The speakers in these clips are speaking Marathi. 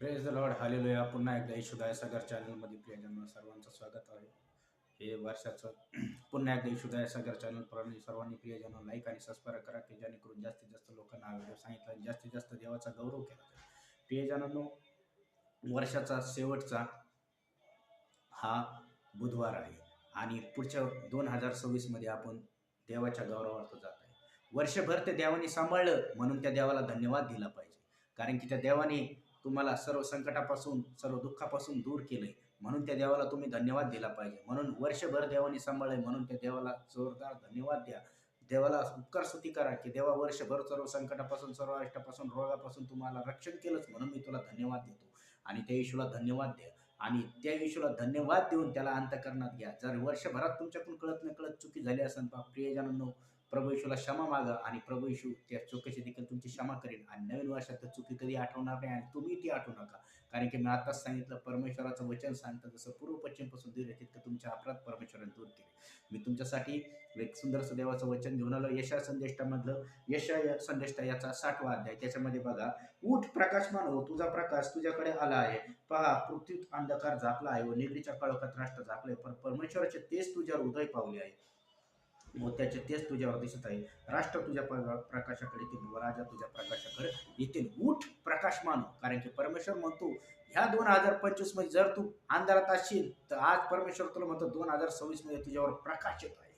Praise the Lord hallelujah. पुन्हा एकदा येशू दयासागर चॅनलमध्ये प्रियजन सर्वांचं स्वागत आहे. हे वर्षाचं पुन्हा एकदा येशू दयासागर चॅनल प्रमाणे सर्वांनी प्रियजन लाईक आणि सबस्क्राईब करा की जेणेकरून जास्तीत जास्त लोकांना हा व्हिडिओ सांगितला आणि जास्तीत जास्त देवाचा गौरव केला जाईल. प्रियजनांनो, वर्षाचा शेवटचा हा बुधवार आहे आणि पुढच्या 2026 मध्ये आपण देवाच्या गौरवार्थ जात आहे. वर्षभर ते देवाने सांभाळलं म्हणून त्या देवाला धन्यवाद दिला पाहिजे. कारण की त्या देवाने तुम्हाला सर्व संकटापासून सर्व दुःखापासून दूर केलंय म्हणून त्या देवाला तुम्ही धन्यवाद दिला पाहिजे. म्हणून वर्षभर देवाने सांभाळलंय म्हणून त्या देवाला जोरदार धन्यवाद द्या. देवाला उपकार स्तुती करा की देवा वर्षभर सर्व संकटापासून सर्व अष्टापासून रोगापासून तुम्हाला रक्षण केलंच म्हणून मी तुला धन्यवाद देतो. आणि त्या येशूला धन्यवाद द्या आणि त्या येशूला धन्यवाद देऊन त्याला अंतःकरणात घ्या. जर वर्षभरात तुमच्याकडून कळत नकळत चुकी झाली असेल तर प्रियजनांनो, प्रभू येशूला क्षमा मागा आणि प्रभू येशू त्या चुकीची देखील तुमची क्षमा करेल आणि नवीन वर्षात तर चुकी कधी आठवणार नाही आणि तुम्ही ती आठवू नका. कारण की मी आताच सांगितलं, परमेश्वराचं वचन सांगतं जसं पूर्व पश्चिमपासून दूर आहे तितकं तुमच्या अपराध परमेश्वराने दूर केले. मी तुमच्यासाठी एक सुंदरसं देवाचं वचन घेऊन आलो. यशा संदेष्टामधलं यशा संदेष्टा याचा 60वा अध्याय. त्याच्यामध्ये बघा, उठ प्रकाशमान हो, तुझा प्रकाश तुझ्याकडे आला आहे. पहा, पृथ्वीत अंधकार झाकला आहे व निद्रेच्या काळोखात राष्ट्र झाकले, पण परमेश्वराचे तेज तुझ्यावर उदय पावले आहे. मोत्याचे तेज तुझ्यावर दिसत आहे. राष्ट्र तुझ्या प्रकाशाकडे येतील व राजा तुझ्या प्रकाशाकडे येतील. उठ प्रकाशमान हो. कारण की परमेश्वर म्हणतो ह्या 2025 मध्ये जर तू अंधारात असशील तर आज परमेश्वर तुला म्हणतो 2026 मध्ये तुझ्यावर प्रकाश येत आहे.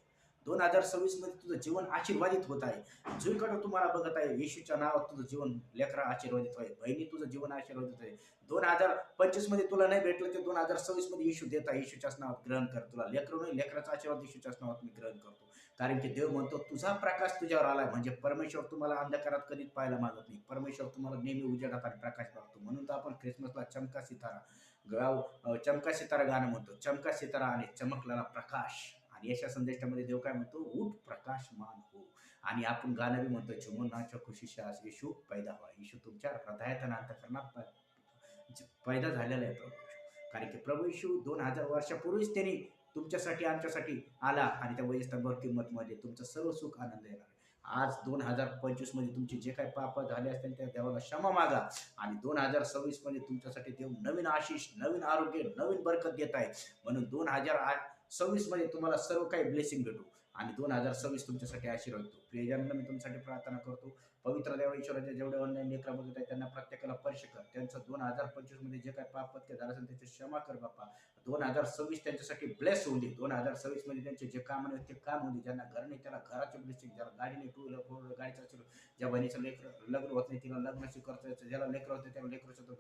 2026 मध्ये तुझं जीवन आशीर्वादित होत आहे. जुईकडे तुम्हाला बघत आहे, येशूच्या नावात तुझं जीवन लेकरा आशीर्वादित आहे. बहिणी तुझं जीवन आशीर्वादित आहे. 2025 मध्ये तुला नाही भेटलं ते 2026 मध्ये येशू देत आहे. येशूच्याच नावात ग्रहण कर. तुला लेकरू नाही, लेकराचा आशीर्वाद येशूच्याच नावात मी ग्रहण करतो. कारण की देव म्हणतो तुझा प्रकाश तुझ्यावर आलाय. म्हणजे परमेश्वर तुम्हाला अंधकारात कधीच पाहायला मागत नाही. परमेश्वर तुम्हाला नेहमी उजेडात आणि प्रकाश पाहतो. म्हणून तर आपण ख्रिसमसला चमका सितारा चमका सितारा गाणं म्हणतो. चमका सितारा आणि चमकलेला प्रकाश. आणि यशा संदेशामध्ये देव काय म्हणतो, उठ प्रकाशमान हो. आणि आपण गाणं बी म्हणतो, चिमुरनाच्या खुशीशी आज येशू पैदा व्हा. येशू तुमच्या हृदयात आणि अंतःकरणात पैदा झालेला आहे प्रभू. कारण की प्रभू येशू 2000 वर्षापूर्वीच त्यांनी तुमच्यासाठी आमच्यासाठी आला आणि त्या वयस्तंभावर किंमत मध्ये तुमचं सर्व सुख आनंद येणार आहे. आज 2025 मध्ये तुमचे जे काही पाप झाले असतील त्या देवाला क्षमा मागा आणि 2026 मध्ये तुमच्यासाठी देव नवीन आशिष, नवीन आरोग्य, नवीन बरकत देत आहे. म्हणून 2026 मध्ये तुम्हाला सर्व काही ब्लेसिंग भेटू आणि 2026 तुमच्यासाठी आशीर्वाद देतो. प्रियजनांना मी तुमच्यासाठी प्रार्थना करतो. पवित्र देवा ईश्वराच्या जेवढे ऑनलाईन लेकरं बघत आहेत त्यांना प्रत्येकाला स्पर्श कर. त्यांचं 2025 मध्ये जे काही पाप झालं असेल त्याची क्षमा कर बाप्पा. 2026 त्यांच्यासाठी ब्लेस होऊ दे. 2026 मध्ये त्यांचे जे काम नाही ते काम होऊ दे. ज्यांना घर नाही त्याला घराचे ब्लेसिंग, ज्याला गाडी नाही टू व्हीलर फोर व्हीलर गाडीचा, ज्या बहिणीचं लग्न होत नाही तिला लग्नाची खर्च, ज्याला लेकर होते त्याला लेकराचं